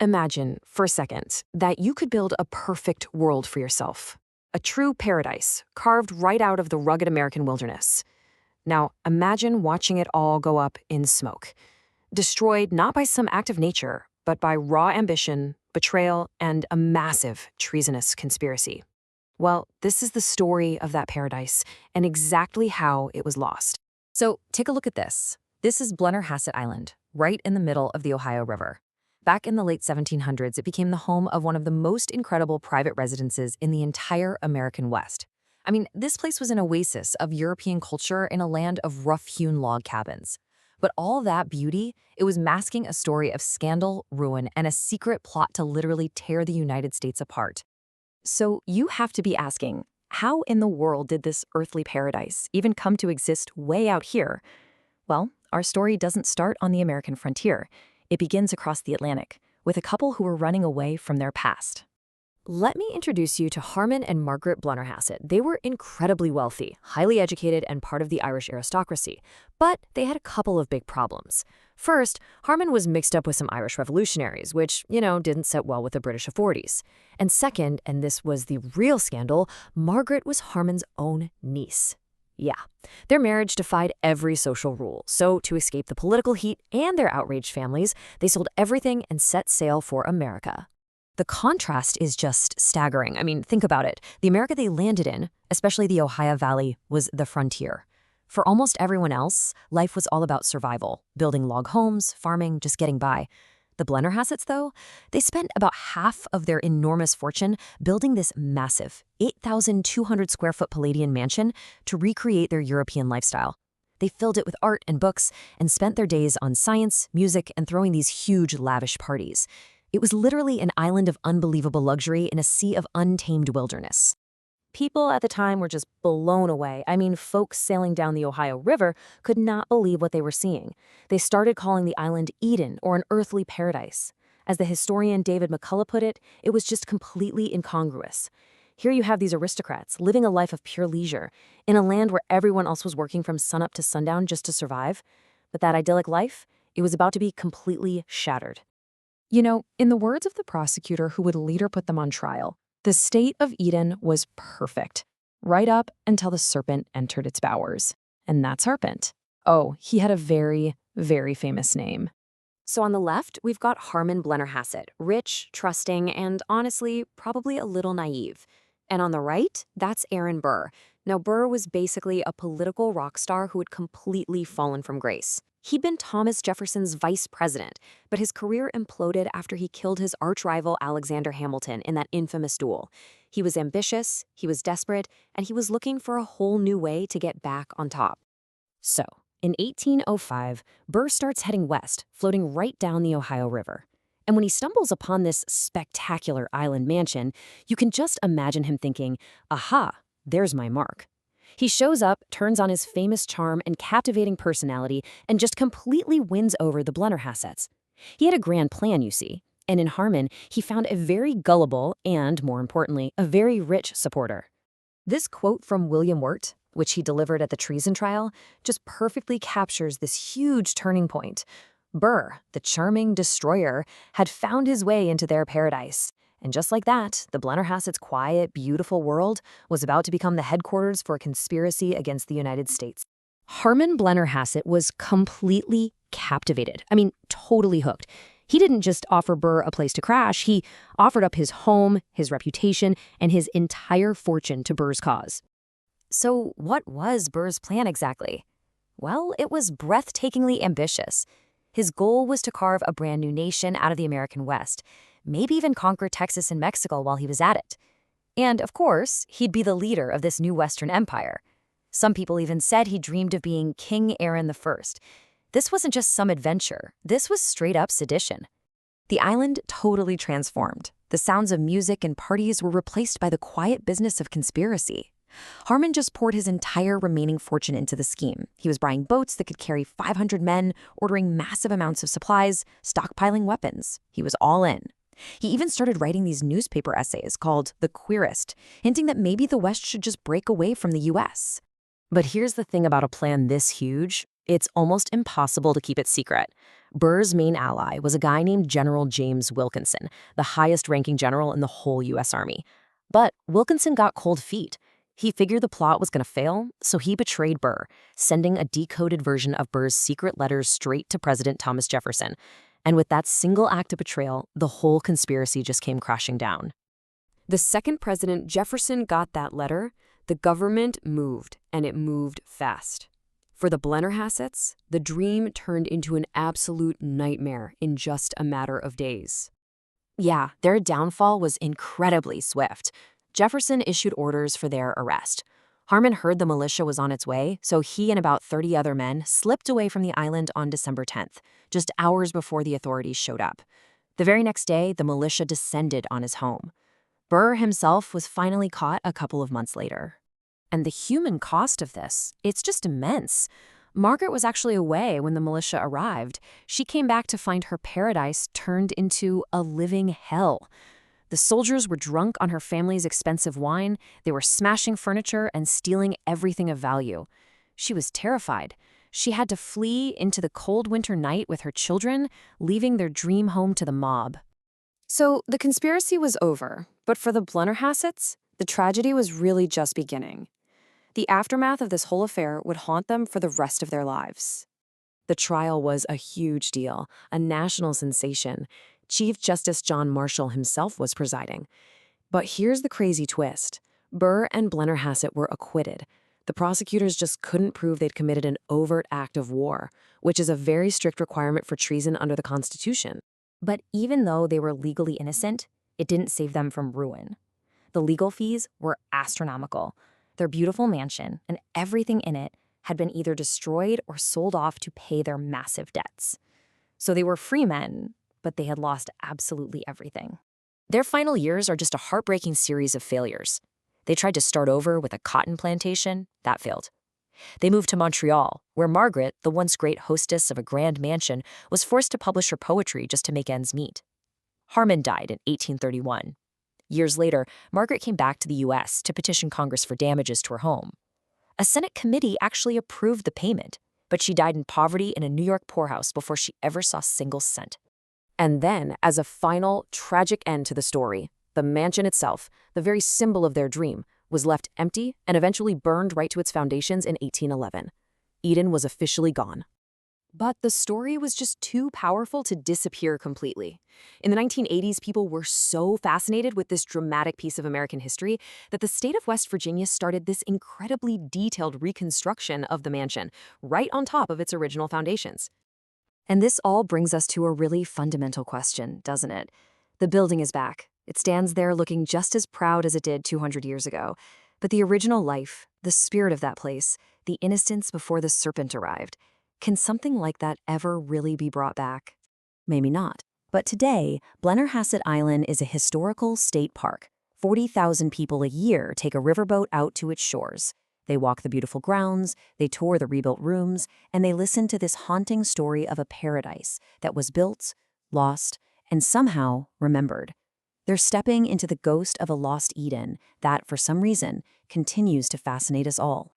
Imagine, for a second, that you could build a perfect world for yourself. A true paradise, carved right out of the rugged American wilderness. Now, imagine watching it all go up in smoke. Destroyed not by some act of nature, but by raw ambition, betrayal, and a massive treasonous conspiracy. Well, this is the story of that paradise and exactly how it was lost. So take a look at this. This is Blennerhassetts Island, right in the middle of the Ohio River. Back in the late 1700s, it became the home of one of the most incredible private residences in the entire American West. I mean, this place was an oasis of European culture in a land of rough-hewn log cabins. But all that beauty, it was masking a story of scandal, ruin, and a secret plot to literally tear the United States apart. So you have to be asking, how in the world did this earthly paradise even come to exist way out here? Well, our story doesn't start on the American frontier. It begins across the Atlantic, with a couple who were running away from their past. Let me introduce you to Harmon and Margaret Blennerhassett. They were incredibly wealthy, highly educated, and part of the Irish aristocracy. But they had a couple of big problems. First, Harmon was mixed up with some Irish revolutionaries, which, didn't sit well with the British authorities. And second, and this was the real scandal, Margaret was Harmon's own niece. Yeah, their marriage defied every social rule, so to escape the political heat and their outraged families, they sold everything and set sail for America. The contrast is just staggering. I mean, think about it. The America they landed in, especially the Ohio Valley, was the frontier. For almost everyone else, life was all about survival, building log homes, farming, just getting by. The Blennerhassetts, though, they spent about half of their enormous fortune building this massive 8,200 square foot Palladian mansion to recreate their European lifestyle. They filled it with art and books and spent their days on science, music, and throwing these huge, lavish parties. It was literally an island of unbelievable luxury in a sea of untamed wilderness. People at the time were just blown away. I mean, folks sailing down the Ohio River could not believe what they were seeing. They started calling the island Eden, or an earthly paradise. As the historian David McCullough put it, it was just completely incongruous. Here you have these aristocrats living a life of pure leisure in a land where everyone else was working from sunup to sundown just to survive. But that idyllic life, it was about to be completely shattered. In the words of the prosecutor who would later put them on trial, the state of Eden was perfect, right up until the serpent entered its bowers. And that's Harpent. Oh, he had a very, very famous name. So on the left, we've got Harmon Blennerhassett, rich, trusting, and honestly, probably a little naive. And on the right, that's Aaron Burr. Now, Burr was basically a political rock star who had completely fallen from grace. He'd been Thomas Jefferson's vice president, but his career imploded after he killed his arch-rival Alexander Hamilton in that infamous duel. He was ambitious, he was desperate, and he was looking for a whole new way to get back on top. So, in 1805, Burr starts heading west, floating right down the Ohio River. And when he stumbles upon this spectacular island mansion, you can just imagine him thinking, aha, there's my mark. He shows up, turns on his famous charm and captivating personality, and just completely wins over the Blennerhassetts. He had a grand plan, you see, and in Harmon, he found a very gullible and, more importantly, a very rich supporter. This quote from William Wirt, which he delivered at the treason trial, just perfectly captures this huge turning point. Burr, the charming destroyer, had found his way into their paradise. And just like that, the Blennerhassetts' quiet, beautiful world was about to become the headquarters for a conspiracy against the United States. Harmon Blennerhassett was completely captivated. I mean, totally hooked. He didn't just offer Burr a place to crash, he offered up his home, his reputation, and his entire fortune to Burr's cause. So what was Burr's plan exactly? Well, it was breathtakingly ambitious. His goal was to carve a brand new nation out of the American West, maybe even conquer Texas and Mexico while he was at it. And, of course, he'd be the leader of this new Western empire. Some people even said he dreamed of being King Aaron I. This wasn't just some adventure. This was straight-up sedition. The island totally transformed. The sounds of music and parties were replaced by the quiet business of conspiracy. Harmon just poured his entire remaining fortune into the scheme. He was buying boats that could carry 500 men, ordering massive amounts of supplies, stockpiling weapons. He was all in. He even started writing these newspaper essays called The Queerest, hinting that maybe the West should just break away from the U.S. But here's the thing about a plan this huge, it's almost impossible to keep it secret. Burr's main ally was a guy named General James Wilkinson, the highest-ranking general in the whole U.S. Army. But Wilkinson got cold feet. He figured the plot was going to fail, so he betrayed Burr, sending a decoded version of Burr's secret letters straight to President Thomas Jefferson. And with that single act of betrayal, the whole conspiracy just came crashing down. The second President Jefferson got that letter, the government moved, and it moved fast. For the Blennerhassetts, the dream turned into an absolute nightmare in just a matter of days. Yeah, their downfall was incredibly swift. Jefferson issued orders for their arrest. Harmon heard the militia was on its way, so he and about 30 other men slipped away from the island on December 10th, just hours before the authorities showed up. The very next day, the militia descended on his home. Burr himself was finally caught a couple of months later. And the human cost of this, it's just immense. Margaret was actually away when the militia arrived. She came back to find her paradise turned into a living hell. The soldiers were drunk on her family's expensive wine, they were smashing furniture and stealing everything of value. She was terrified. She had to flee into the cold winter night with her children, leaving their dream home to the mob. So the conspiracy was over, but for the Blennerhassetts, the tragedy was really just beginning. The aftermath of this whole affair would haunt them for the rest of their lives. The trial was a huge deal, a national sensation. Chief Justice John Marshall himself was presiding. But here's the crazy twist. Burr and Blennerhassett were acquitted. The prosecutors just couldn't prove they'd committed an overt act of war, which is a very strict requirement for treason under the Constitution. But even though they were legally innocent, it didn't save them from ruin. The legal fees were astronomical. Their beautiful mansion and everything in it had been either destroyed or sold off to pay their massive debts. So they were free men, but they had lost absolutely everything. Their final years are just a heartbreaking series of failures. They tried to start over with a cotton plantation. That failed. They moved to Montreal, where Margaret, the once great hostess of a grand mansion, was forced to publish her poetry just to make ends meet. Harmon died in 1831. Years later, Margaret came back to the U.S. to petition Congress for damages to her home. A Senate committee actually approved the payment, but she died in poverty in a New York poorhouse before she ever saw a single cent. And then, as a final, tragic end to the story, the mansion itself, the very symbol of their dream, was left empty and eventually burned right to its foundations in 1811. Eden was officially gone. But the story was just too powerful to disappear completely. In the 1980s, people were so fascinated with this dramatic piece of American history that the state of West Virginia started this incredibly detailed reconstruction of the mansion, right on top of its original foundations. And this all brings us to a really fundamental question, doesn't it? The building is back. It stands there looking just as proud as it did 200 years ago. But the original life, the spirit of that place, the innocence before the serpent arrived, can something like that ever really be brought back? Maybe not. But today, Blennerhassett Island is a historical state park. 40,000 people a year take a riverboat out to its shores. They walk the beautiful grounds, they tour the rebuilt rooms, and they listen to this haunting story of a paradise that was built, lost, and somehow remembered. They're stepping into the ghost of a lost Eden that, for some reason, continues to fascinate us all.